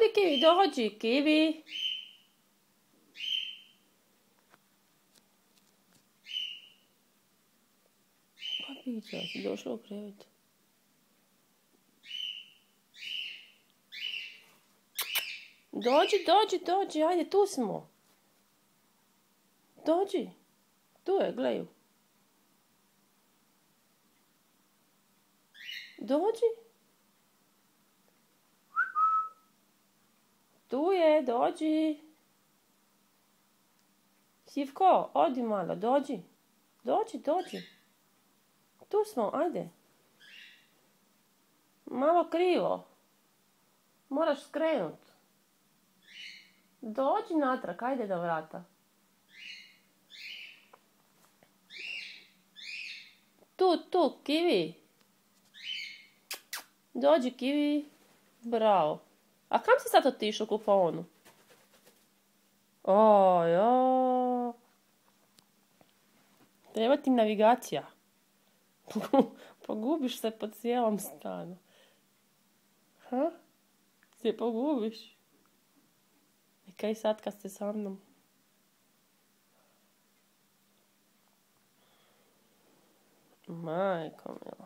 Budi Kivi, dođi, Kivi. Papića, si došla u krevet. Dođi, ajde, tu smo. Dođi. Tu je, gledaj. Dođi. Tu je, dođi. Sivko, odi malo, dođi. Dođi. Tu smo, ajde. Malo krivo. Moraš skrenut. Dođi natrag, ajde do vrata. Tu, Kivi. Dođi, Kivi. Bravo. A kam si sad otišao u kupaonu? Oj. Treba ti navigacija. Pogubiš se po cijelom stanu. Se pogubiš? I kaj sad kad ste sa mnom? Majko mila.